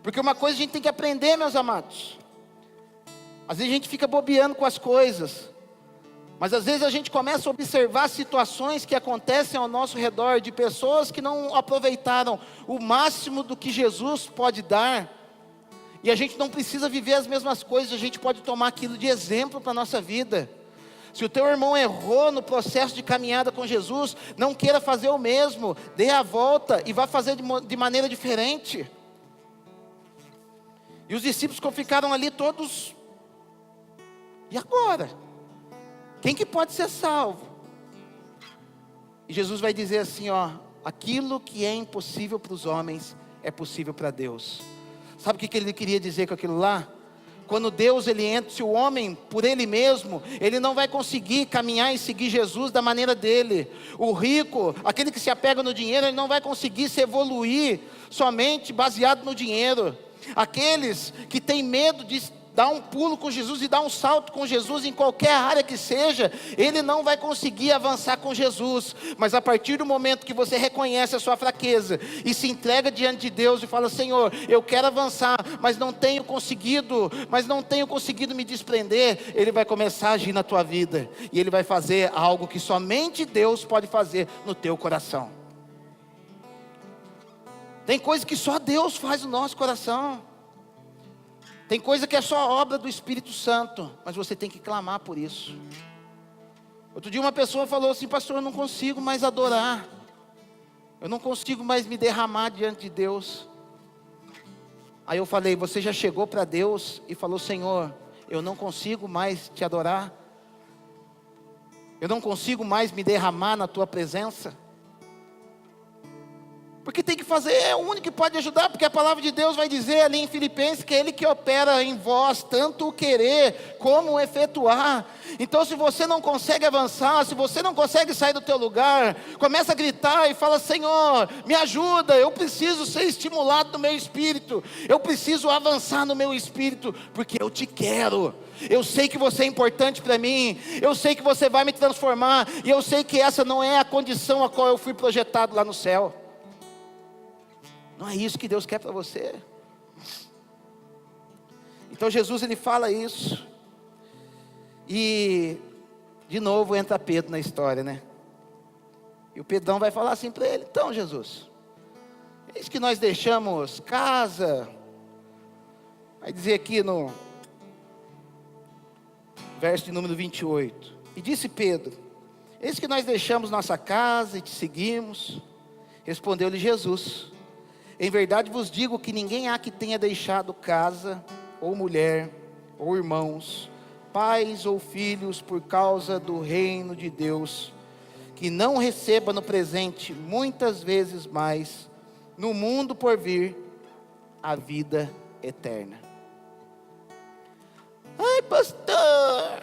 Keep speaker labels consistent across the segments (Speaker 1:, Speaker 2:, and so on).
Speaker 1: Porque uma coisa a gente tem que aprender, meus amados. Às vezes a gente fica bobeando com as coisas, mas às vezes a gente começa a observar situações que acontecem ao nosso redor, de pessoas que não aproveitaram o máximo do que Jesus pode dar, e a gente não precisa viver as mesmas coisas, a gente pode tomar aquilo de exemplo para a nossa vida. Se o teu irmão errou no processo de caminhada com Jesus, não queira fazer o mesmo, dê a volta e vá fazer de maneira diferente. E os discípulos que ficaram ali todos, e agora? Quem que pode ser salvo? E Jesus vai dizer assim, aquilo que é impossível para os homens, é possível para Deus. Sabe o que ele queria dizer com aquilo lá? Quando Deus ele entra, se o homem por ele mesmo, ele não vai conseguir caminhar e seguir Jesus da maneira dele. O rico, aquele que se apega no dinheiro, ele não vai conseguir se evoluir somente baseado no dinheiro. Aqueles que têm medo de dar um pulo com Jesus e dar um salto com Jesus em qualquer área que seja, ele não vai conseguir avançar com Jesus. Mas a partir do momento que você reconhece a sua fraqueza e se entrega diante de Deus e fala, Senhor, eu quero avançar, mas não tenho conseguido me desprender, ele vai começar a agir na tua vida, e ele vai fazer algo que somente Deus pode fazer no teu coração. Tem coisa que só Deus faz no nosso coração. Tem coisa que é só obra do Espírito Santo, mas você tem que clamar por isso. Outro dia uma pessoa falou assim, pastor, eu não consigo mais adorar. Eu não consigo mais me derramar diante de Deus. Aí eu falei, você já chegou para Deus e falou, Senhor, eu não consigo mais te adorar? Eu não consigo mais me derramar na tua presença? Porque tem que fazer, é o único que pode ajudar, porque a palavra de Deus vai dizer ali em Filipenses, que é Ele que opera em vós, tanto o querer, como o efetuar. Então se você não consegue avançar, se você não consegue sair do teu lugar, começa a gritar e fala, Senhor, me ajuda, eu preciso ser estimulado no meu espírito, eu preciso avançar no meu espírito, porque eu te quero. Eu sei que você é importante para mim, eu sei que você vai me transformar, e eu sei que essa não é a condição a qual eu fui projetado lá no céu. Não é isso que Deus quer para você. Então Jesus ele fala isso. E de novo entra Pedro na história, né? E o Pedrão vai falar assim para ele, então Jesus, eis que nós deixamos casa. Vai dizer aqui no verso de número 28. E disse Pedro, eis que nós deixamos nossa casa e te seguimos. Respondeu-lhe Jesus, em verdade vos digo que ninguém há que tenha deixado casa, ou mulher, ou irmãos, pais ou filhos, por causa do reino de Deus, que não receba no presente, muitas vezes mais, no mundo por vir, a vida eterna. Ai pastor,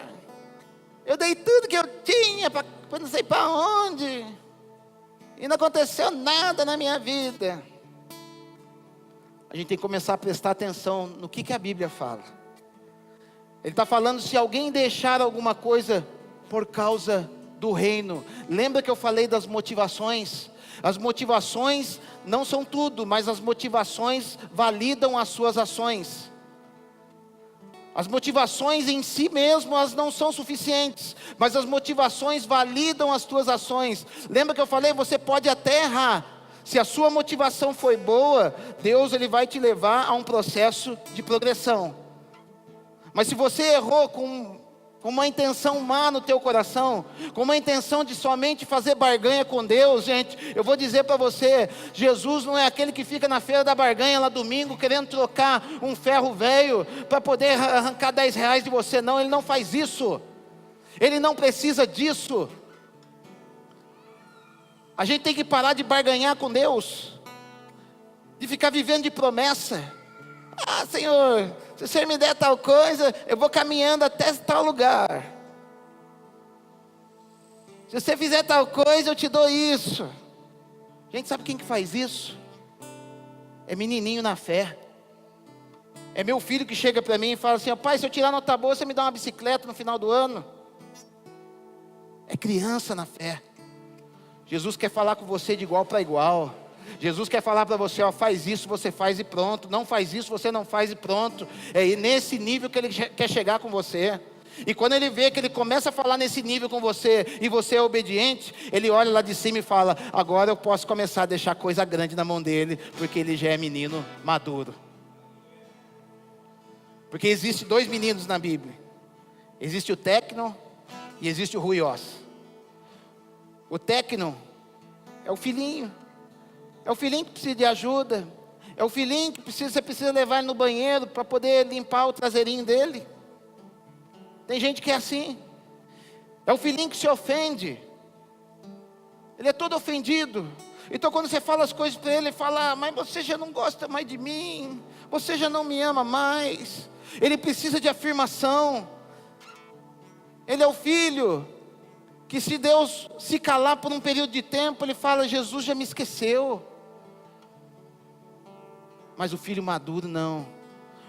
Speaker 1: eu dei tudo que eu tinha, para não sei para onde, e não aconteceu nada na minha vida. A gente tem que começar a prestar atenção no que a Bíblia fala. Ele está falando, se alguém deixar alguma coisa por causa do reino. Lembra que eu falei das motivações? As motivações não são tudo, mas as motivações validam as suas ações. As motivações em si mesmo, elas não são suficientes, mas as motivações validam as tuas ações. Lembra que eu falei, você pode até errar. Se a sua motivação foi boa, Deus ele vai te levar a um processo de progressão. Mas se você errou com uma intenção má no teu coração, com uma intenção de somente fazer barganha com Deus, gente, eu vou dizer para você, Jesus não é aquele que fica na feira da barganha lá domingo, querendo trocar um ferro velho, para poder arrancar 10 reais de você, não, Ele não faz isso, Ele não precisa disso. A gente tem que parar de barganhar com Deus, de ficar vivendo de promessa. Ah, Senhor, se o Senhor me der tal coisa, eu vou caminhando até tal lugar. Se você fizer tal coisa, eu te dou isso. Gente, sabe quem que faz isso? É menininho na fé. É meu filho que chega para mim e fala assim, pai, se eu tirar nota boa, você me dá uma bicicleta no final do ano. É criança na fé. Jesus quer falar com você de igual para igual. Jesus quer falar para você, ó, faz isso, você faz e pronto. Não faz isso, você não faz e pronto. É nesse nível que Ele quer chegar com você. E quando Ele vê que Ele começa a falar nesse nível com você, e você é obediente, Ele olha lá de cima e fala, agora eu posso começar a deixar coisa grande na mão dele, porque ele já é menino maduro. Porque existe dois meninos na Bíblia. Existe o Tecno e existe o Ruiós. O Tecno é o filhinho. É o filhinho que precisa de ajuda. É o filhinho que você precisa levar ele no banheiro para poder limpar o traseirinho dele. Tem gente que é assim. É o filhinho que se ofende. Ele é todo ofendido. Então quando você fala as coisas para ele, ele fala, mas você já não gosta mais de mim. Você já não me ama mais. Ele precisa de afirmação. Ele é o filho que, se Deus se calar por um período de tempo, ele fala, Jesus já me esqueceu. Mas o filho maduro não.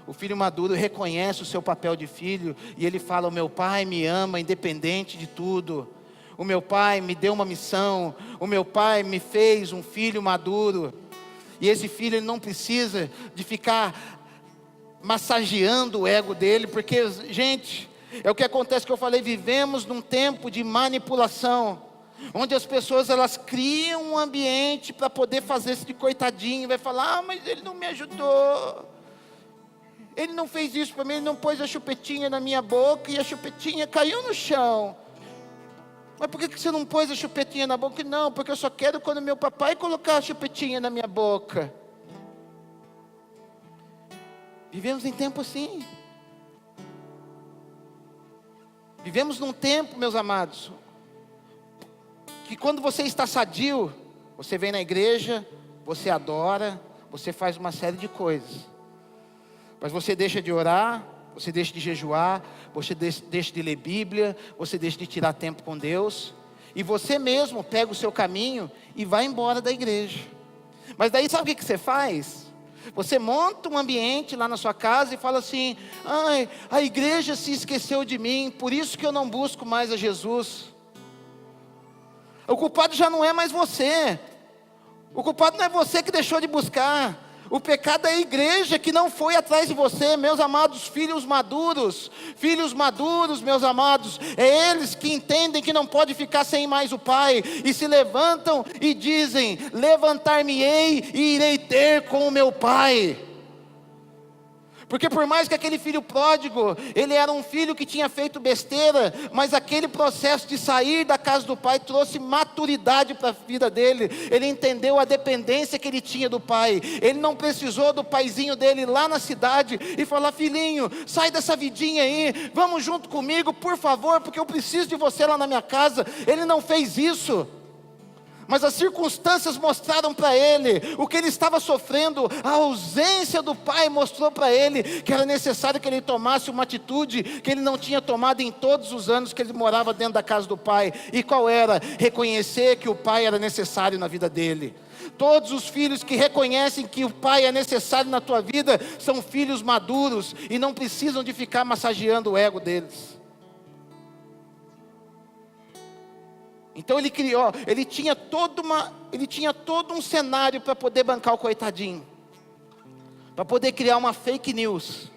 Speaker 1: O filho maduro reconhece o seu papel de filho e ele fala, o meu pai me ama independente de tudo. O meu pai me deu uma missão. O meu pai me fez um filho maduro. E esse filho, ele não precisa de ficar massageando o ego dele, porque, gente, é o que acontece que eu falei, vivemos num tempo de manipulação, onde as pessoas, elas criam um ambiente para poder fazer esse de coitadinho, vai falar, mas ele não me ajudou, ele não fez isso para mim, ele não pôs a chupetinha na minha boca, e a chupetinha caiu no chão. Mas por que você não pôs a chupetinha na boca? Não, porque eu só quero quando meu papai colocar a chupetinha na minha boca. Vivemos em tempo assim. Vivemos num tempo, meus amados, que quando você está sadio, você vem na igreja, você adora, você faz uma série de coisas. Mas você deixa de orar, você deixa de jejuar, você deixa de ler Bíblia, você deixa de tirar tempo com Deus, e você mesmo pega o seu caminho e vai embora da igreja. Mas daí sabe o que você faz? Você monta um ambiente lá na sua casa e fala assim, ai, a igreja se esqueceu de mim, por isso que eu não busco mais a Jesus. O culpado já não é mais você. O culpado não é você que deixou de buscar. O pecado é a igreja que não foi atrás de você, meus amados filhos maduros, meus amados, é eles que entendem que não pode ficar sem mais o Pai, e se levantam e dizem, levantar-me-ei e irei ter com o meu Pai. Porque por mais que aquele filho pródigo, ele era um filho que tinha feito besteira, mas aquele processo de sair da casa do pai trouxe maturidade para a vida dele. Ele entendeu a dependência que ele tinha do pai. Ele não precisou do paizinho dele lá na cidade e falar, filhinho, sai dessa vidinha aí, vamos junto comigo, por favor, porque eu preciso de você lá na minha casa. Ele não fez isso. Mas as circunstâncias mostraram para ele o que ele estava sofrendo. A ausência do pai mostrou para ele que era necessário que ele tomasse uma atitude que ele não tinha tomado em todos os anos que ele morava dentro da casa do pai. E qual era? Reconhecer que o pai era necessário na vida dele. Todos os filhos que reconhecem que o pai é necessário na tua vida são filhos maduros e não precisam de ficar massageando o ego deles. Então ele criou, ele tinha todo um cenário para poder bancar o coitadinho, para poder criar uma fake news,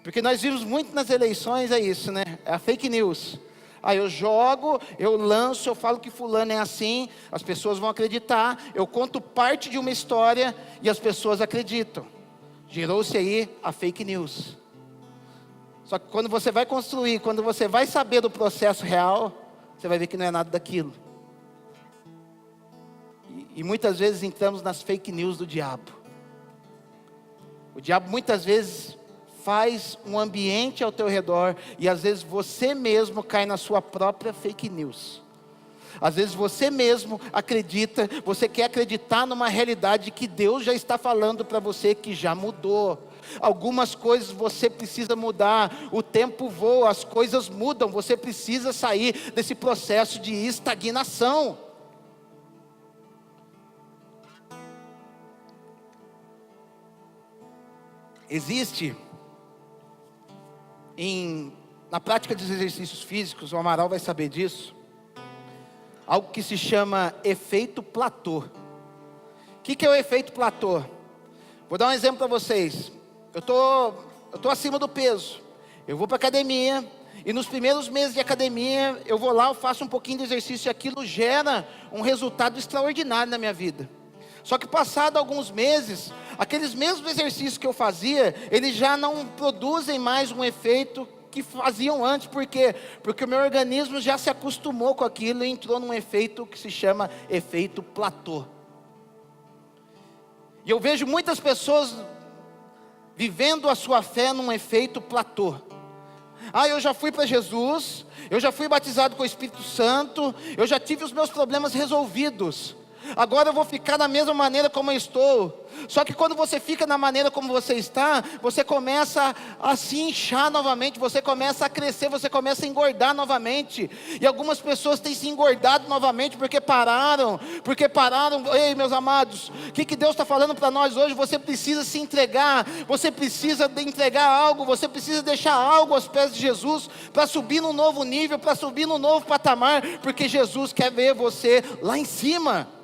Speaker 1: porque nós vimos muito nas eleições, é isso, né? É a fake news. Aí eu jogo, eu lanço, eu falo que fulano é assim, as pessoas vão acreditar, eu conto parte de uma história e as pessoas acreditam. Gerou-se aí a fake news. Só que quando você vai construir, quando você vai saber do processo real, você vai ver que não é nada daquilo. E muitas vezes entramos nas fake news do diabo. O diabo muitas vezes faz um ambiente ao teu redor, e às vezes você mesmo cai na sua própria fake news. Às vezes você mesmo acredita, você quer acreditar numa realidade que Deus já está falando para você que já mudou. Algumas coisas você precisa mudar, o tempo voa, as coisas mudam, você precisa sair desse processo de estagnação. Existe, na prática dos exercícios físicos, o Amaral vai saber disso, algo que se chama efeito platô. que é o efeito platô? Vou dar um exemplo para vocês. Eu tô acima do peso. Eu vou para academia. E nos primeiros meses de academia, eu vou lá, eu faço um pouquinho de exercício e aquilo gera um resultado extraordinário na minha vida. Só que passado alguns meses, aqueles mesmos exercícios que eu fazia, eles já não produzem mais um efeito que faziam antes. Por quê? Porque o meu organismo já se acostumou com aquilo e entrou num efeito que se chama efeito platô. E eu vejo muitas pessoas vivendo a sua fé num efeito platô. Eu já fui para Jesus, eu já fui batizado com o Espírito Santo, eu já tive os meus problemas resolvidos. Agora eu vou ficar da mesma maneira como eu estou. Só que quando você fica na maneira como você está, você começa a se inchar novamente, você começa a crescer, você começa a engordar novamente. E algumas pessoas têm se engordado novamente porque pararam. Ei, meus amados, o que Deus está falando para nós hoje? Você precisa se entregar, você precisa entregar algo, você precisa deixar algo aos pés de Jesus, para subir num novo nível, para subir num novo patamar, porque Jesus quer ver você lá em cima.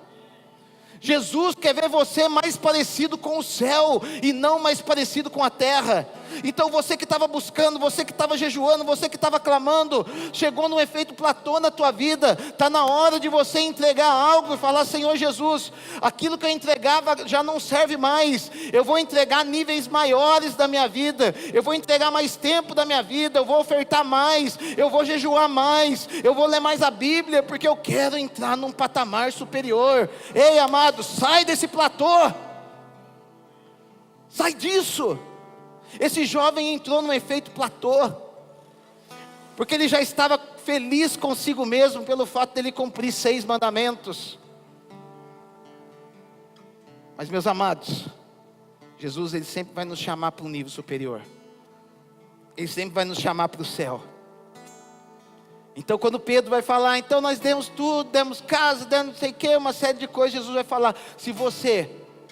Speaker 1: Jesus quer ver você mais parecido com o céu e não mais parecido com a terra. Então você que estava buscando, você que estava jejuando, você que estava clamando, chegou num efeito platô na tua vida. Está na hora de você entregar algo e falar: Senhor Jesus, aquilo que eu entregava já não serve mais. Eu vou entregar níveis maiores da minha vida, eu vou entregar mais tempo da minha vida, eu vou ofertar mais, eu vou jejuar mais, eu vou ler mais a Bíblia, porque eu quero entrar num patamar superior. Ei, amado, sai desse platô, sai disso. Esse jovem entrou num efeito platô, porque ele já estava feliz consigo mesmo pelo fato dele cumprir 6 mandamentos. Mas, meus amados, Jesus, ele sempre vai nos chamar para um nível superior. Ele sempre vai nos chamar para o céu. Então quando Pedro vai falar: então nós demos tudo, demos casa, demos não sei o que, uma série de coisas, Jesus vai falar: se você,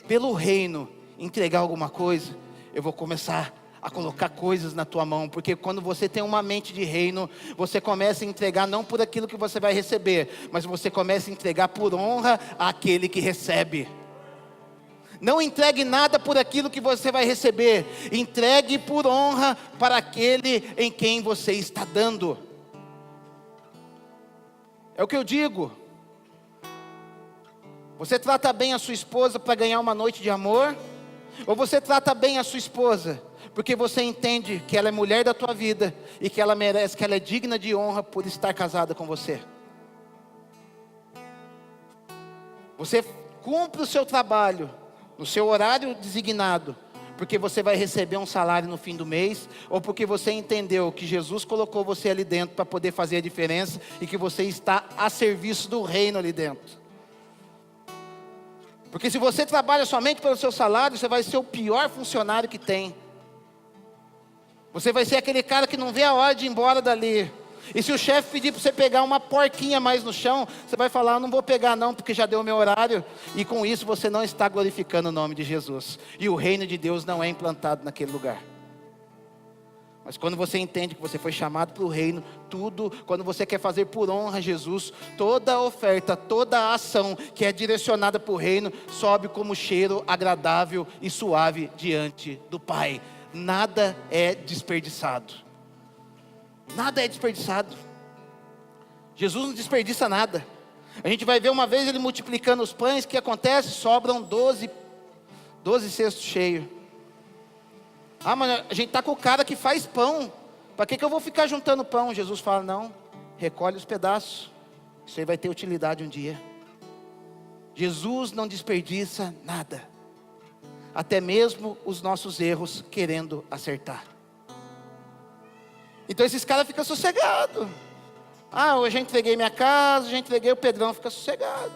Speaker 1: pelo reino, entregar alguma coisa, eu vou começar a colocar coisas na tua mão. Porque quando você tem uma mente de reino, você começa a entregar não por aquilo que você vai receber, mas você começa a entregar por honra àquele que recebe. Não entregue nada por aquilo que você vai receber, entregue por honra para aquele em quem você está dando. É o que eu digo. Você trata bem a sua esposa para ganhar uma noite de amor? Ou você trata bem a sua esposa porque você entende que ela é mulher da tua vida e que ela merece, que ela é digna de honra por estar casada com você? Você cumpre o seu trabalho no seu horário designado porque você vai receber um salário no fim do mês, ou porque você entendeu que Jesus colocou você ali dentro para poder fazer a diferença e que você está a serviço do reino ali dentro? Porque se você trabalha somente pelo seu salário, você vai ser o pior funcionário que tem. Você vai ser aquele cara que não vê a hora de ir embora dali. E se o chefe pedir para você pegar uma porquinha mais no chão, você vai falar: eu não vou pegar não, porque já deu o meu horário. E com isso você não está glorificando o nome de Jesus. E o reino de Deus não é implantado naquele lugar. Mas quando você entende que você foi chamado para o reino, tudo, quando você quer fazer por honra a Jesus, toda oferta, toda ação que é direcionada para o reino, sobe como cheiro agradável e suave diante do Pai. Nada é desperdiçado. Nada é desperdiçado. Jesus não desperdiça nada. A gente vai ver uma vez ele multiplicando os pães. O que acontece? Sobram 12 cestos cheios. Mas a gente está com o cara que faz pão. Para que eu vou ficar juntando pão? Jesus fala: não, recolhe os pedaços. Isso aí vai ter utilidade um dia. Jesus não desperdiça nada. Até mesmo os nossos erros, querendo acertar. Então esses caras ficam sossegados. Eu já entreguei minha casa, já entreguei, o Pedrão fica sossegado.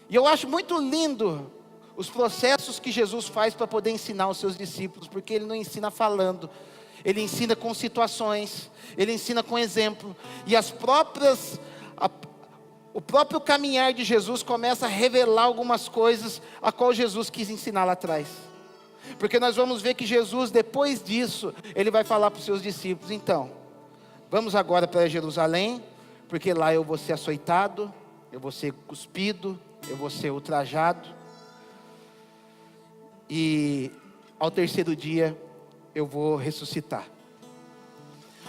Speaker 1: E eu acho muito lindo os processos que Jesus faz para poder ensinar os seus discípulos, porque ele não ensina falando, ele ensina com situações, ele ensina com exemplo. E o próprio caminhar de Jesus começa a revelar algumas coisas a qual Jesus quis ensinar lá atrás. Porque nós vamos ver que Jesus, depois disso, ele vai falar para os seus discípulos: então, vamos agora para Jerusalém, porque lá eu vou ser açoitado, eu vou ser cuspido, eu vou ser ultrajado. e ao terceiro dia eu vou ressuscitar.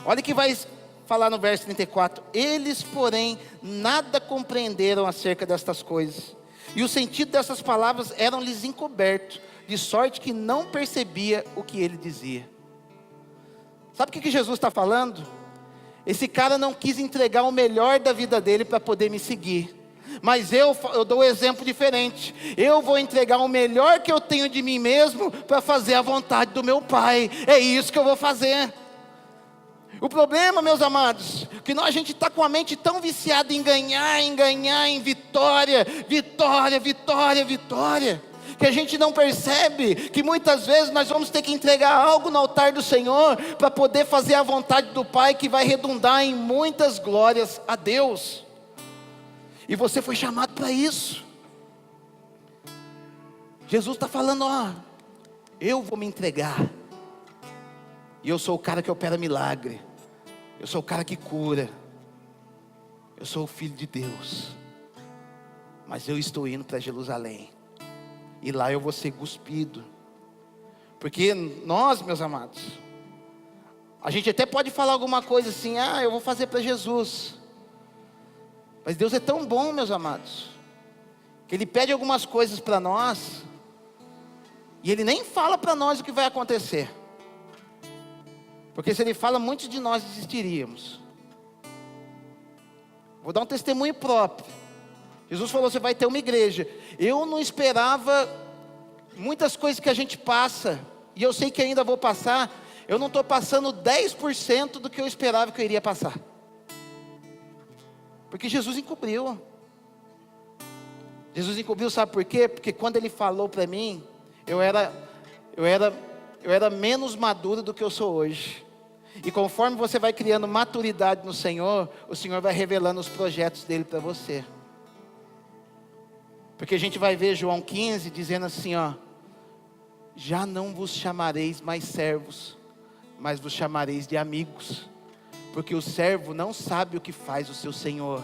Speaker 1: Olha o que vai falar no verso 34. Eles, porém, nada compreenderam acerca destas coisas, e o sentido dessas palavras eram-lhes encoberto, de sorte que não percebia o que ele dizia. Sabe o que Jesus está falando? Esse cara não quis entregar o melhor da vida dele para poder me seguir. Mas eu dou um exemplo diferente. Eu vou entregar o melhor que eu tenho de mim mesmo para fazer a vontade do meu Pai. É isso que eu vou fazer. O problema, meus amados, que a gente está com a mente tão viciada em ganhar, em vitória, vitória, vitória, vitória, que a gente não percebe que muitas vezes nós vamos ter que entregar algo no altar do Senhor para poder fazer a vontade do Pai, que vai redundar em muitas glórias a Deus. E você foi chamado para isso. Jesus está falando, eu vou me entregar. E eu sou o cara que opera milagre. Eu sou o cara que cura. Eu sou o Filho de Deus. Mas eu estou indo para Jerusalém. E lá eu vou ser cuspido. Porque nós, meus amados, a gente até pode falar alguma coisa assim, eu vou fazer para Jesus. Mas Deus é tão bom, meus amados, que Ele pede algumas coisas para nós, e Ele nem fala para nós o que vai acontecer. Porque se Ele fala, muitos de nós desistiríamos. Vou dar um testemunho próprio. Jesus falou, você vai ter uma igreja. Eu não esperava muitas coisas que a gente passa, e eu sei que ainda vou passar. Eu não estou passando 10% do que eu esperava que eu iria passar. Porque Jesus encobriu. Jesus encobriu, sabe por quê? Porque quando Ele falou para mim, eu era menos maduro do que eu sou hoje. E conforme você vai criando maturidade no Senhor, o Senhor vai revelando os projetos dEle para você. Porque a gente vai ver João 15 dizendo assim, já não vos chamareis mais servos, mas vos chamareis de amigos. Porque o servo não sabe o que faz o seu senhor,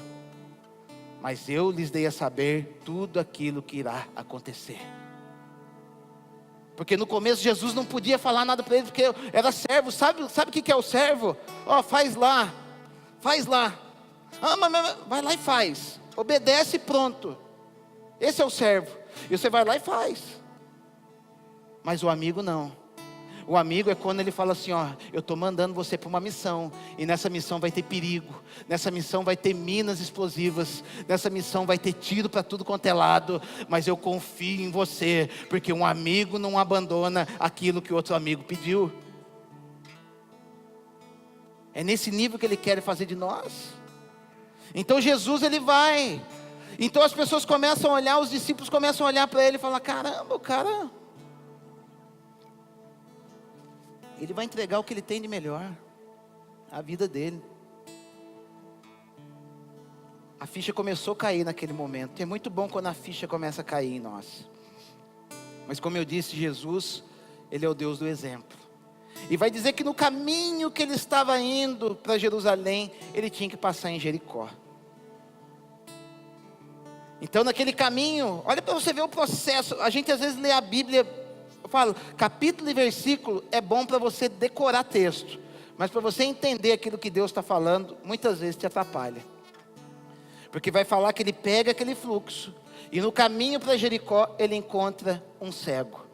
Speaker 1: mas eu lhes dei a saber tudo aquilo que irá acontecer. Porque no começo Jesus não podia falar nada para ele, porque era servo. Sabe o que é o servo? Faz lá. Mas vai lá e faz. Obedece e pronto. Esse é o servo. E você vai lá e faz. Mas o amigo não. O amigo é quando ele fala assim, eu estou mandando você para uma missão, e nessa missão vai ter perigo, nessa missão vai ter minas explosivas, nessa missão vai ter tiro para tudo quanto é lado, mas eu confio em você, porque um amigo não abandona aquilo que outro amigo pediu. É nesse nível que Ele quer fazer de nós. Então Jesus, Ele vai. Então as pessoas começam a olhar, os discípulos começam a olhar para Ele e falar, caramba, o cara... Ele vai entregar o que Ele tem de melhor, a vida dele. A ficha começou a cair naquele momento. E é muito bom quando a ficha começa a cair em nós. Mas como eu disse, Jesus, Ele é o Deus do exemplo. E vai dizer que no caminho que Ele estava indo para Jerusalém, Ele tinha que passar em Jericó. Então naquele caminho, olha para você ver o processo. A gente às vezes lê a Bíblia, eu falo, capítulo e versículo é bom para você decorar texto, mas para você entender aquilo que Deus está falando, muitas vezes te atrapalha. Porque vai falar que ele pega aquele fluxo, e no caminho para Jericó, ele encontra um cego.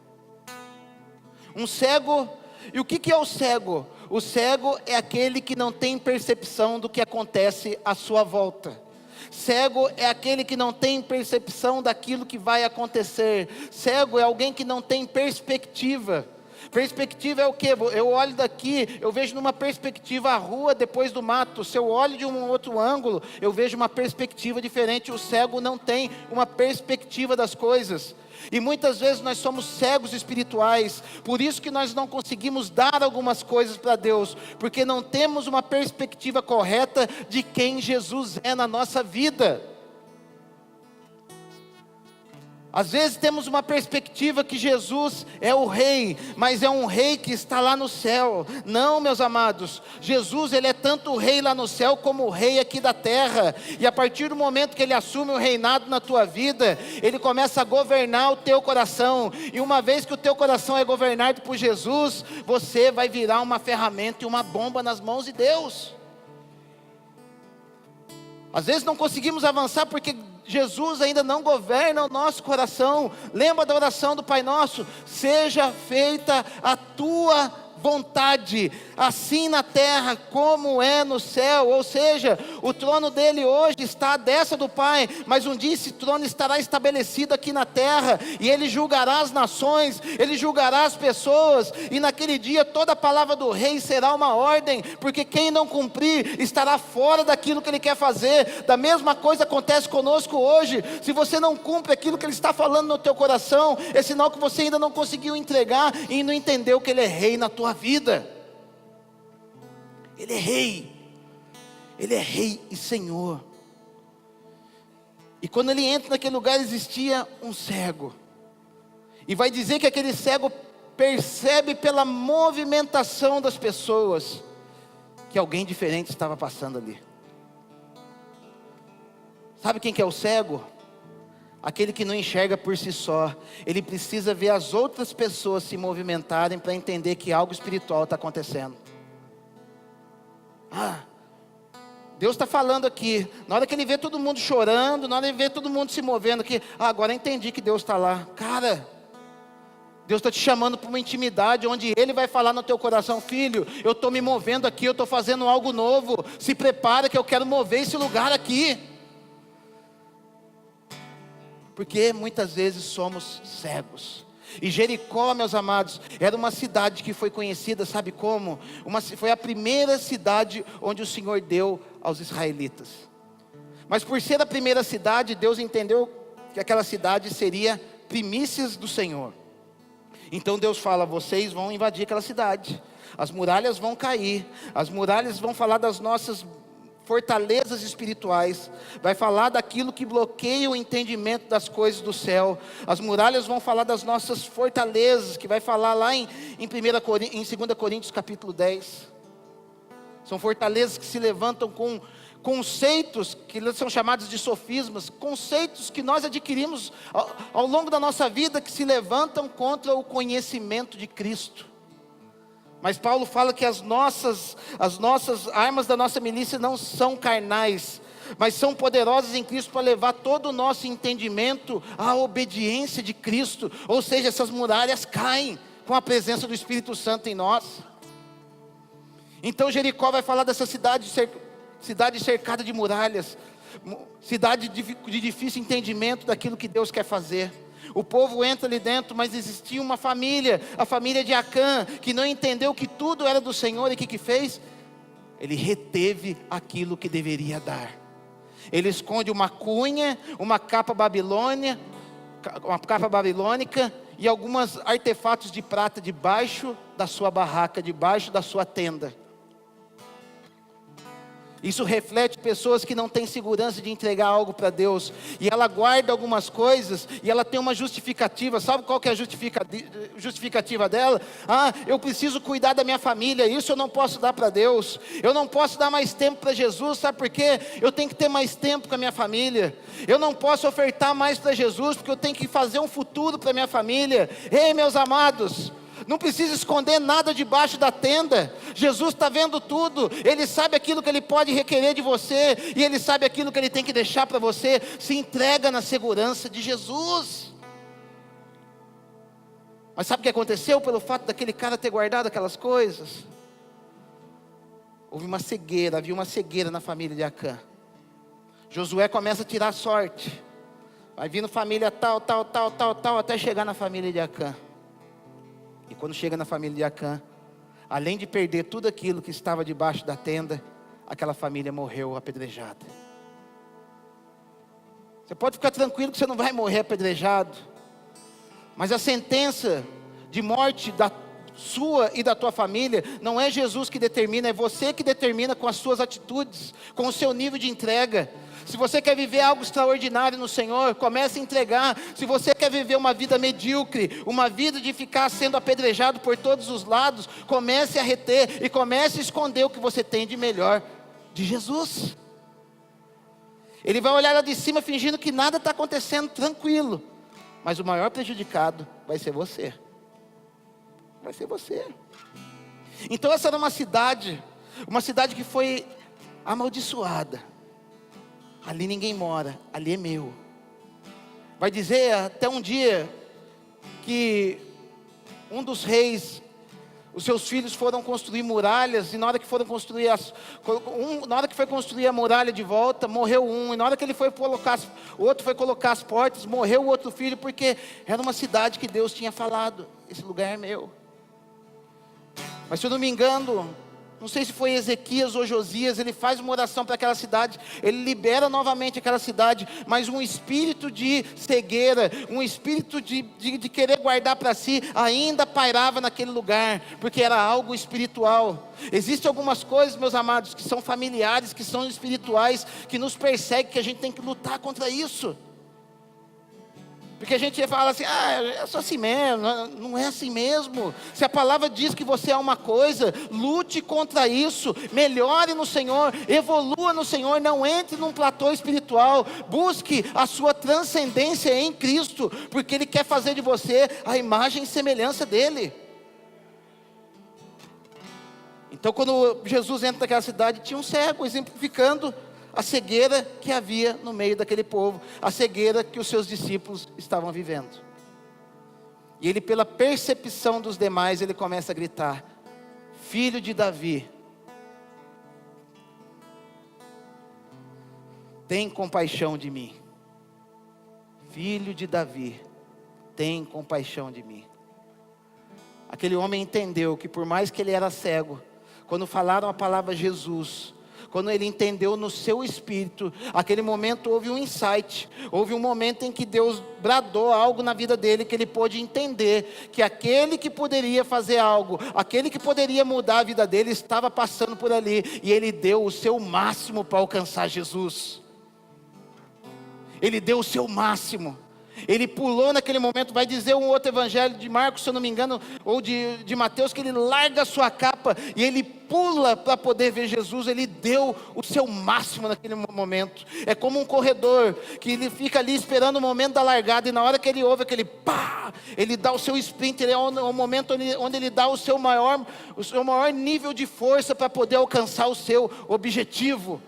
Speaker 1: Um cego, e o que é o cego? O cego é aquele que não tem percepção do que acontece à sua volta. Cego é aquele que não tem percepção daquilo que vai acontecer. Cego é alguém que não tem perspectiva. Perspectiva é o quê? Eu olho daqui, eu vejo numa perspectiva a rua depois do mato. Se eu olho de um outro ângulo, eu vejo uma perspectiva diferente. O cego não tem uma perspectiva das coisas. E muitas vezes nós somos cegos espirituais, por isso que nós não conseguimos dar algumas coisas para Deus, porque não temos uma perspectiva correta de quem Jesus é na nossa vida. Às vezes temos uma perspectiva que Jesus é o rei, mas é um rei que está lá no céu. Não, meus amados, Jesus ele é tanto o rei lá no céu como o rei aqui da terra. E a partir do momento que ele assume o reinado na tua vida, ele começa a governar o teu coração. E uma vez que o teu coração é governado por Jesus, você vai virar uma ferramenta e uma bomba nas mãos de Deus. Às vezes não conseguimos avançar porque Jesus ainda não governa o nosso coração. Lembra da oração do Pai Nosso? Seja feita a tua vontade, assim na terra como é no céu. Ou seja, o trono dele hoje está à destra do Pai, mas um dia esse trono estará estabelecido aqui na terra, e ele julgará as nações, ele julgará as pessoas, e naquele dia toda a palavra do rei será uma ordem, porque quem não cumprir estará fora daquilo que ele quer fazer. Da mesma coisa acontece conosco hoje. Se você não cumpre aquilo que ele está falando no teu coração, é sinal que você ainda não conseguiu entregar e não entendeu que ele é rei na tua vida. Ele é rei, ele é rei e Senhor. E quando ele entra naquele lugar, existia um cego, e vai dizer que aquele cego percebe pela movimentação das pessoas que alguém diferente estava passando ali. Sabe quem que é o cego? Aquele que não enxerga por si só. Ele precisa ver as outras pessoas se movimentarem para entender que algo espiritual está acontecendo. Deus está falando aqui. Na hora que ele vê todo mundo chorando, na hora que ele vê todo mundo se movendo aqui, agora eu entendi que Deus está lá. Cara, Deus está te chamando para uma intimidade, onde Ele vai falar no teu coração: filho, eu estou me movendo aqui, eu estou fazendo algo novo, se prepara que eu quero mover esse lugar aqui. Porque muitas vezes somos cegos. E Jericó, meus amados, era uma cidade que foi conhecida, sabe como? Foi a primeira cidade onde o Senhor deu aos israelitas. Mas por ser a primeira cidade, Deus entendeu que aquela cidade seria primícias do Senhor. Então Deus fala: vocês vão invadir aquela cidade, as muralhas vão cair, as muralhas vão falar das nossas fortalezas espirituais, vai falar daquilo que bloqueia o entendimento das coisas do céu. As muralhas vão falar das nossas fortalezas, que vai falar lá em 2 Coríntios capítulo 10. São fortalezas que se levantam com conceitos que são chamados de sofismas, conceitos que nós adquirimos ao longo da nossa vida, que se levantam contra o conhecimento de Cristo. Mas Paulo fala que as nossas armas da nossa milícia não são carnais, mas são poderosas em Cristo para levar todo o nosso entendimento à obediência de Cristo. Ou seja, essas muralhas caem com a presença do Espírito Santo em nós. Então Jericó vai falar dessa cidade cercada de muralhas, cidade de difícil entendimento daquilo que Deus quer fazer. O povo entra ali dentro, mas existia uma família, a família de Acã, que não entendeu que tudo era do Senhor. E o que fez? Ele reteve aquilo que deveria dar. Ele esconde uma cunha, uma capa babilônica e alguns artefatos de prata debaixo da sua barraca, debaixo da sua tenda. Isso reflete pessoas que não têm segurança de entregar algo para Deus, e ela guarda algumas coisas, e ela tem uma justificativa. Sabe qual que é a justificativa dela? Eu preciso cuidar da minha família, isso eu não posso dar para Deus. Eu não posso dar mais tempo para Jesus, sabe por quê? Eu tenho que ter mais tempo com a minha família. Eu não posso ofertar mais para Jesus, porque eu tenho que fazer um futuro para a minha família. Ei, meus amados, não precisa esconder nada debaixo da tenda. Jesus está vendo tudo. Ele sabe aquilo que Ele pode requerer de você, e Ele sabe aquilo que Ele tem que deixar para você. Se entrega na segurança de Jesus. Mas sabe o que aconteceu pelo fato daquele cara ter guardado aquelas coisas? Havia uma cegueira na família de Acã. Josué começa a tirar sorte. Vai vindo família tal, até chegar na família de Acã. E quando chega na família de Acã, além de perder tudo aquilo que estava debaixo da tenda, aquela família morreu apedrejada. Você pode ficar tranquilo que você não vai morrer apedrejado, mas a sentença de morte sua e da tua família, não é Jesus que determina, é você que determina com as suas atitudes, com o seu nível de entrega. Se você quer viver algo extraordinário no Senhor, comece a entregar. Se você quer viver uma vida medíocre, uma vida de ficar sendo apedrejado por todos os lados, comece a reter e comece a esconder o que você tem de melhor de Jesus. Ele vai olhar lá de cima fingindo que nada está acontecendo, tranquilo, mas o maior prejudicado vai ser você. Vai ser você. Então essa era uma cidade que foi amaldiçoada. Ali ninguém mora, ali é meu. Vai dizer até um dia que um dos reis, os seus filhos foram construir muralhas, e na hora que foram construir na hora que foi construir a muralha de volta, morreu um, e na hora que ele foi colocar, o outro foi colocar as portas, morreu o outro filho, porque era uma cidade que Deus tinha falado, esse lugar é meu. Mas se eu não me engano, não sei se foi Ezequias ou Josias, ele faz uma oração para aquela cidade, ele libera novamente aquela cidade, mas um espírito de cegueira, um espírito de querer guardar para si, ainda pairava naquele lugar, porque era algo espiritual. Existem algumas coisas, meus amados, que são familiares, que são espirituais, que nos perseguem, que a gente tem que lutar contra isso. Porque a gente fala assim, eu sou assim mesmo, não é assim mesmo. Se a palavra diz que você é uma coisa, lute contra isso, melhore no Senhor, evolua no Senhor, não entre num platô espiritual, busque a sua transcendência em Cristo, porque Ele quer fazer de você a imagem e semelhança dEle. Então quando Jesus entra naquela cidade, tinha um cego, exemplificando a cegueira que havia no meio daquele povo, a cegueira que os seus discípulos estavam vivendo. E ele, pela percepção dos demais, ele começa a gritar: filho de Davi, tem compaixão de mim. Filho de Davi, tem compaixão de mim. Aquele homem entendeu que por mais que ele era cego, quando falaram a palavra Jesus, quando ele entendeu no seu espírito, aquele momento houve um insight, houve um momento em que Deus bradou algo na vida dele, que ele pôde entender que aquele que poderia fazer algo, aquele que poderia mudar a vida dele, estava passando por ali, e ele deu o seu máximo para alcançar Jesus. Ele deu o seu máximo. Ele pulou naquele momento, vai dizer um outro evangelho de Marcos, se eu não me engano, ou de Mateus, que ele larga a sua capa e ele pula para poder ver Jesus. Ele deu o seu máximo naquele momento. É como um corredor, que ele fica ali esperando o momento da largada, e na hora que ele ouve aquele pá, ele dá o seu sprint, é o momento onde ele dá o seu maior nível de força para poder alcançar o seu objetivo.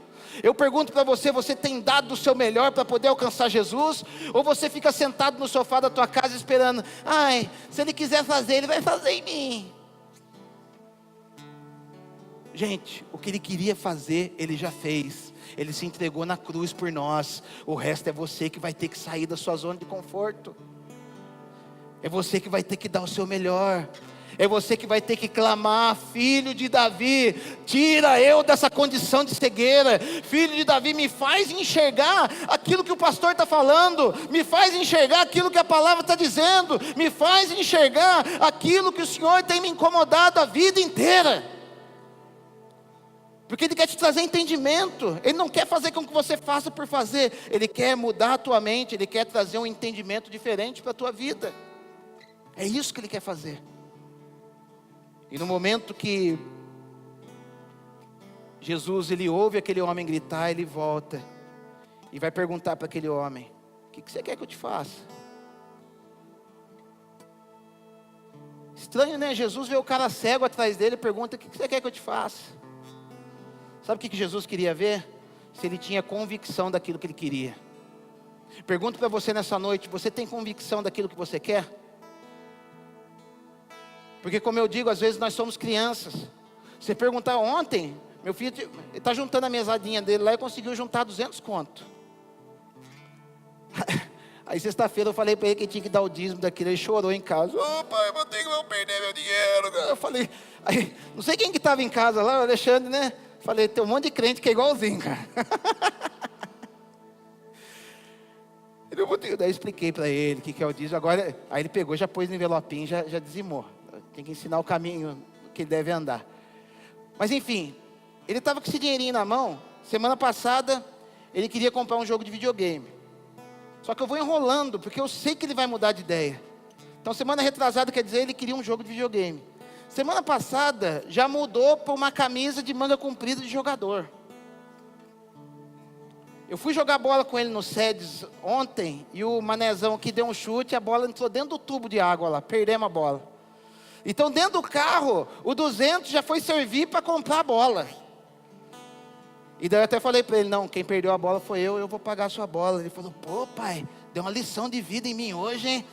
Speaker 1: Eu pergunto para você, você tem dado o seu melhor para poder alcançar Jesus? Ou você fica sentado no sofá da tua casa esperando, se Ele quiser fazer, Ele vai fazer em mim. Gente, o que Ele queria fazer, Ele já fez. Ele se entregou na cruz por nós. O resto é você que vai ter que sair da sua zona de conforto. É você que vai ter que dar o seu melhor. É você que vai ter que clamar: filho de Davi, tira eu dessa condição de cegueira. Filho de Davi, me faz enxergar aquilo que o pastor está falando, me faz enxergar aquilo que a palavra está dizendo, me faz enxergar aquilo que o Senhor tem me incomodado a vida inteira. Porque Ele quer te trazer entendimento. Ele não quer fazer com que você faça por fazer. Ele quer mudar a tua mente, Ele quer trazer um entendimento diferente para a tua vida. É isso que Ele quer fazer. E no momento que Jesus, ele ouve aquele homem gritar, ele volta e vai perguntar para aquele homem: o que você quer que eu te faça? Estranho, né? Jesus vê o cara cego atrás dele e pergunta: o que você quer que eu te faça? Sabe o que Jesus queria ver? Se ele tinha convicção daquilo que ele queria. Pergunto para você nessa noite: você tem convicção daquilo que você quer? Porque, como eu digo, às vezes nós somos crianças. Você perguntar ontem, meu filho está juntando a mesadinha dele lá e conseguiu juntar 200 conto. Aí sexta-feira eu falei para ele que tinha que dar o dízimo daquilo. Ele chorou em casa: pai, eu vou ter que não perder meu dinheiro, cara. Eu falei, aí, não sei quem que estava em casa lá, o Alexandre, né? Falei, tem um monte de crente que é igualzinho, cara. Daí eu expliquei para ele o que é o dízimo. Agora, aí ele pegou, já pôs no envelopinho, já dizimou. Tem que ensinar o caminho que ele deve andar. Mas enfim, ele estava com esse dinheirinho na mão. Semana passada, ele queria comprar um jogo de videogame. Só que eu vou enrolando, porque eu sei que ele vai mudar de ideia. Então, semana retrasada, quer dizer, ele queria um jogo de videogame. Semana passada, já mudou para uma camisa de manga comprida de jogador. Eu fui jogar bola com ele no SEDES ontem, e o manezão aqui deu um chute, a bola entrou dentro do tubo de água lá, perdemos a bola. Então, dentro do carro, o 200 já foi servir para comprar a bola. E daí eu até falei para ele, não, quem perdeu a bola foi eu vou pagar a sua bola. Ele falou, pô pai, deu uma lição de vida em mim hoje, hein?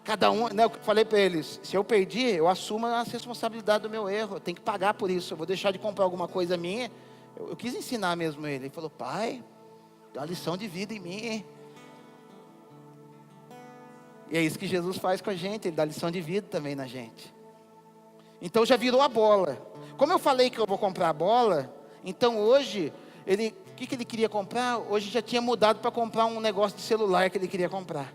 Speaker 1: Cada um, né, eu falei para eles, se eu perdi, eu assumo a responsabilidade do meu erro, eu tenho que pagar por isso, eu vou deixar de comprar alguma coisa minha. Eu quis ensinar mesmo ele. Ele falou, pai, deu uma lição de vida em mim, hein? E é isso que Jesus faz com a gente, ele dá lição de vida também na gente. Então já virou a bola. Como eu falei que eu vou comprar a bola, então hoje, o que ele queria comprar? Hoje já tinha mudado para comprar um negócio de celular que ele queria comprar.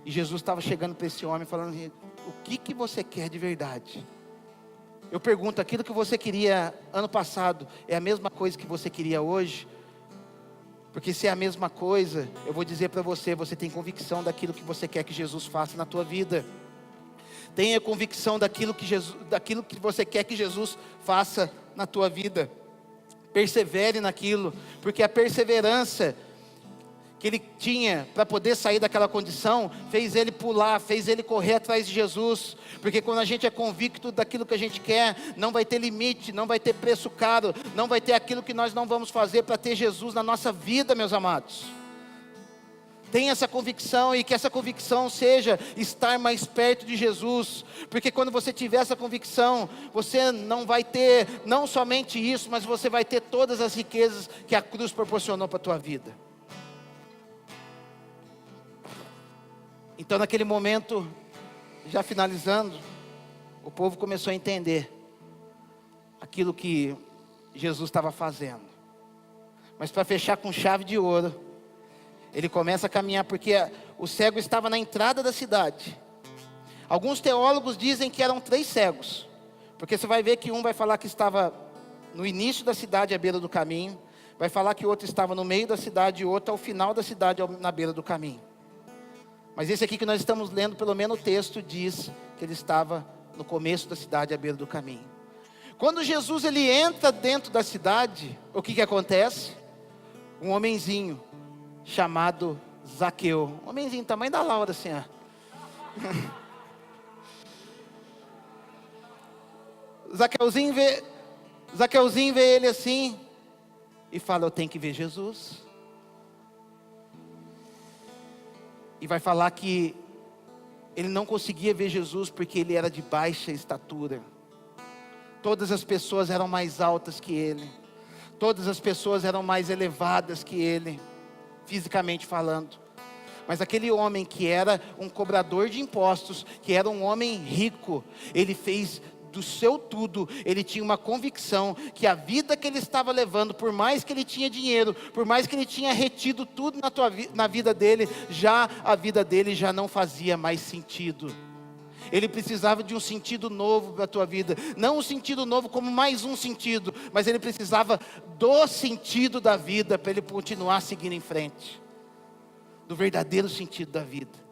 Speaker 1: E Jesus estava chegando para esse homem falando assim, o que você quer de verdade? Eu pergunto, aquilo que você queria ano passado, é a mesma coisa que você queria hoje? Porque se é a mesma coisa, eu vou dizer para você, você tem convicção daquilo que você quer que Jesus faça na tua vida. Tenha convicção daquilo que você quer que Jesus faça na tua vida. Persevere naquilo, porque a perseverança que ele tinha para poder sair daquela condição, fez ele pular, fez ele correr atrás de Jesus. Porque quando a gente é convicto daquilo que a gente quer, não vai ter limite, não vai ter preço caro, não vai ter aquilo que nós não vamos fazer para ter Jesus na nossa vida, meus amados. Tenha essa convicção, e que essa convicção seja estar mais perto de Jesus, porque quando você tiver essa convicção, você não vai ter, não somente isso, mas você vai ter todas as riquezas que a cruz proporcionou para a tua vida. Então naquele momento, já finalizando, o povo começou a entender aquilo que Jesus estava fazendo. Mas para fechar com chave de ouro, ele começa a caminhar, porque o cego estava na entrada da cidade. Alguns teólogos dizem que eram 3 cegos, porque você vai ver que um vai falar que estava no início da cidade, à beira do caminho, vai falar que o outro estava no meio da cidade, e o outro ao final da cidade, na beira do caminho. Mas esse aqui que nós estamos lendo, pelo menos o texto diz que ele estava no começo da cidade, à beira do caminho. Quando Jesus ele entra dentro da cidade, o que acontece? Um homenzinho chamado Zaqueu, um homenzinho tamanho da Laura assim, ó. Zaqueuzinho vê ele assim e fala, eu tenho que ver Jesus. E vai falar que ele não conseguia ver Jesus porque ele era de baixa estatura. Todas as pessoas eram mais altas que ele. Todas as pessoas eram mais elevadas que ele, fisicamente falando. Mas aquele homem que era um cobrador de impostos, que era um homem rico, ele fez do seu tudo, ele tinha uma convicção que a vida que ele estava levando, por mais que ele tinha dinheiro, por mais que ele tinha retido tudo na vida dele, a vida dele já não fazia mais sentido. Ele precisava de um sentido novo para a tua vida, não um sentido novo como mais um sentido, mas ele precisava do sentido da vida, para ele continuar seguindo em frente, do verdadeiro sentido da vida.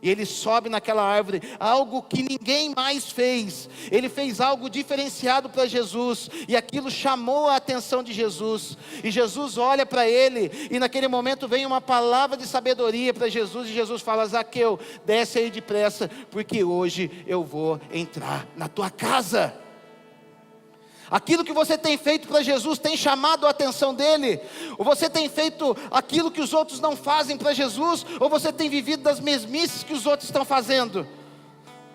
Speaker 1: E ele sobe naquela árvore, algo que ninguém mais fez. Ele fez algo diferenciado para Jesus, e aquilo chamou a atenção de Jesus. E Jesus olha para ele, e naquele momento vem uma palavra de sabedoria para Jesus. E Jesus fala, Zaqueu, desce aí depressa, porque hoje eu vou entrar na tua casa. Aquilo que você tem feito para Jesus tem chamado a atenção dele? Ou você tem feito aquilo que os outros não fazem para Jesus? Ou você tem vivido das mesmices que os outros estão fazendo?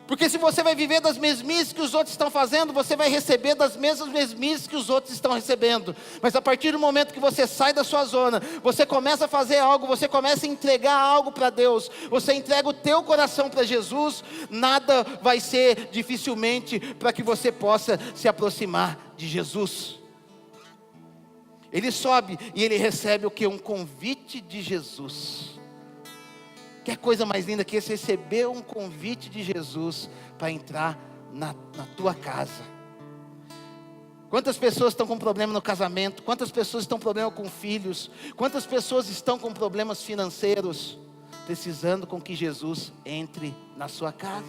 Speaker 1: Porque se você vai viver das mesmices que os outros estão fazendo, você vai receber das mesmas mesmices que os outros estão recebendo. Mas a partir do momento que você sai da sua zona, você começa a fazer algo, você começa a entregar algo para Deus, você entrega o teu coração para Jesus, nada vai ser dificilmente para que você possa se aproximar de Jesus. Ele sobe e ele recebe o que? Um convite de Jesus. Que coisa mais linda que esse, receber um convite de Jesus para entrar na tua casa. Quantas pessoas estão com problema no casamento? Quantas pessoas estão com problema com filhos? Quantas pessoas estão com problemas financeiros? Precisando com que Jesus entre na sua casa.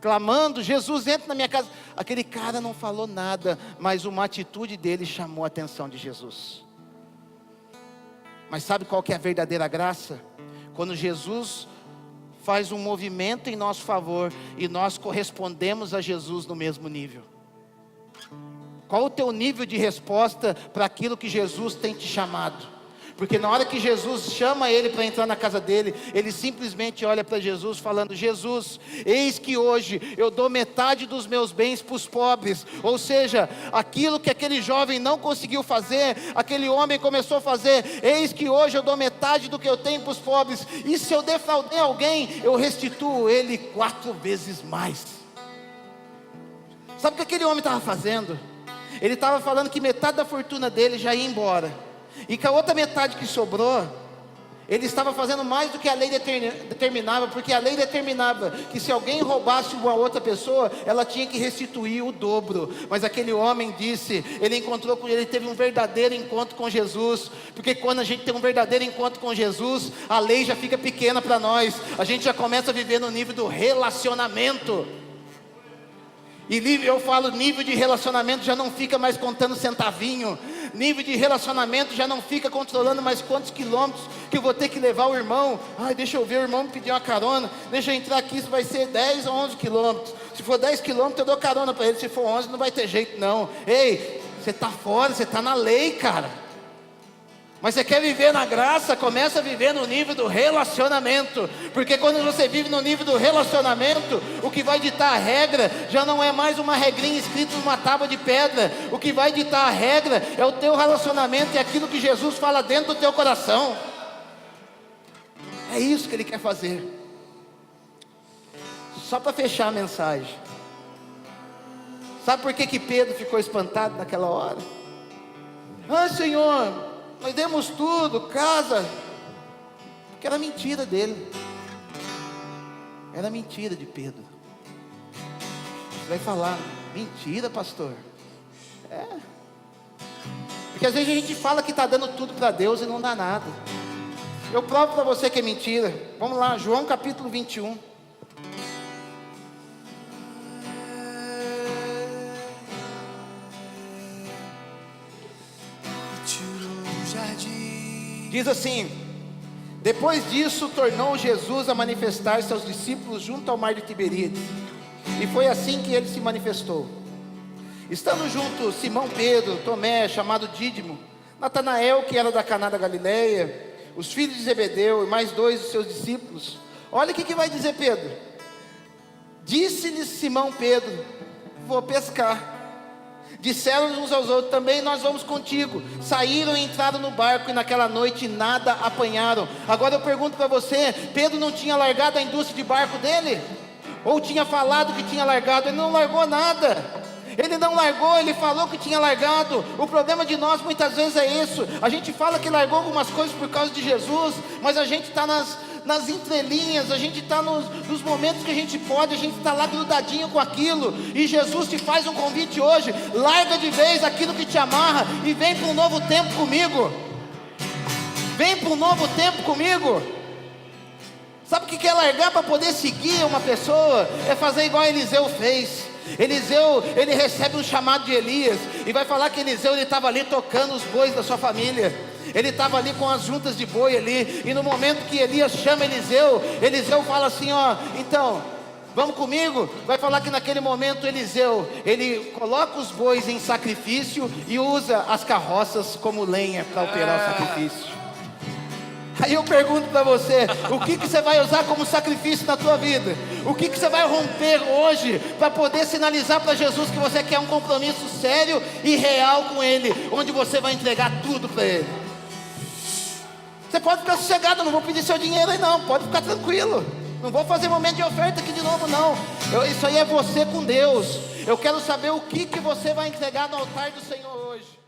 Speaker 1: Clamando, Jesus entra na minha casa. Aquele cara não falou nada, mas uma atitude dele chamou a atenção de Jesus. Mas sabe qual que é a verdadeira graça? Quando Jesus faz um movimento em nosso favor e nós correspondemos a Jesus no mesmo nível. Qual o teu nível de resposta para aquilo que Jesus tem te chamado? Porque na hora que Jesus chama ele para entrar na casa dele, ele simplesmente olha para Jesus falando: Jesus, eis que hoje eu dou metade dos meus bens para os pobres. Ou seja, aquilo que aquele jovem não conseguiu fazer, aquele homem começou a fazer. Eis que hoje eu dou metade do que eu tenho para os pobres. E se eu defraudei alguém, eu restituo ele 4 vezes mais. Sabe o que aquele homem estava fazendo? Ele estava falando que metade da fortuna dele já ia embora, e que a outra metade que sobrou, ele estava fazendo mais do que a lei determinava, porque a lei determinava que se alguém roubasse uma outra pessoa, ela tinha que restituir o dobro. Mas aquele homem disse, ele teve um verdadeiro encontro com Jesus, porque quando a gente tem um verdadeiro encontro com Jesus, a lei já fica pequena para nós, a gente já começa a viver no nível do relacionamento. E eu falo, nível de relacionamento já não fica mais contando centavinho. Nível de relacionamento já não fica controlando mais quantos quilômetros que eu vou ter que levar o irmão. Ai, deixa eu ver, o irmão me pediu uma carona, deixa eu entrar aqui, isso vai ser 10 ou 11 quilômetros. Se for 10 quilômetros eu dou carona para ele, se for 11 não vai ter jeito não. Ei, você está fora, você está na lei, cara. Mas você quer viver na graça, começa a viver no nível do relacionamento. Porque quando você vive no nível do relacionamento, o que vai ditar a regra já não é mais uma regrinha escrita numa tábua de pedra. O que vai ditar a regra é o teu relacionamento e aquilo que Jesus fala dentro do teu coração. É isso que Ele quer fazer. Só para fechar a mensagem. Sabe por que Pedro ficou espantado naquela hora? Ah, Senhor, nós demos tudo, casa. Porque era mentira dele. Era mentira de Pedro. Você vai falar, mentira, pastor? É. Porque às vezes a gente fala que está dando tudo para Deus e não dá nada. Eu provo para você que é mentira. Vamos lá, João capítulo 21. Diz assim: depois disso tornou Jesus a manifestar-se aos discípulos junto ao mar de Tiberíades, e foi assim que ele se manifestou. Estando juntos Simão Pedro, Tomé, chamado Dídimo, Natanael, que era da Caná da Galileia, os filhos de Zebedeu e mais 2 dos seus discípulos. Olha o que vai dizer Pedro. Disse-lhes Simão Pedro: vou pescar. Disseram uns aos outros, também nós vamos contigo. Saíram e entraram no barco, e naquela noite nada apanharam. Agora eu pergunto para você, Pedro não tinha largado a indústria de barco dele? Ou tinha falado que tinha largado? Ele não largou nada. Ele não largou, ele falou que tinha largado. O problema de nós muitas vezes é isso. A gente fala que largou algumas coisas por causa de Jesus, mas a gente está nas entrelinhas, a gente está nos momentos que a gente pode, a gente está lá grudadinho com aquilo. E Jesus te faz um convite hoje: larga de vez aquilo que te amarra e vem para um novo tempo comigo. Vem para um novo tempo comigo. Sabe o que é largar para poder seguir uma pessoa? É fazer igual Eliseu fez. Eliseu, ele recebe um chamado de Elias, e vai falar que Eliseu, ele estava ali tocando os bois da sua família. Ele estava ali com as juntas de boi ali, e no momento que Elias chama Eliseu, Eliseu fala assim: ó, então, vamos comigo? Vai falar que naquele momento Eliseu, ele coloca os bois em sacrifício e usa as carroças como lenha para operar o sacrifício. Aí eu pergunto para você, o que você vai usar como sacrifício na tua vida? O que você vai romper hoje para poder sinalizar para Jesus que você quer um compromisso sério e real com Ele, onde você vai entregar tudo para Ele? Você pode ficar sossegado, não vou pedir seu dinheiro aí não, pode ficar tranquilo. Não vou fazer momento de oferta aqui de novo não. Isso aí é você com Deus. Eu quero saber o que você vai entregar no altar do Senhor hoje.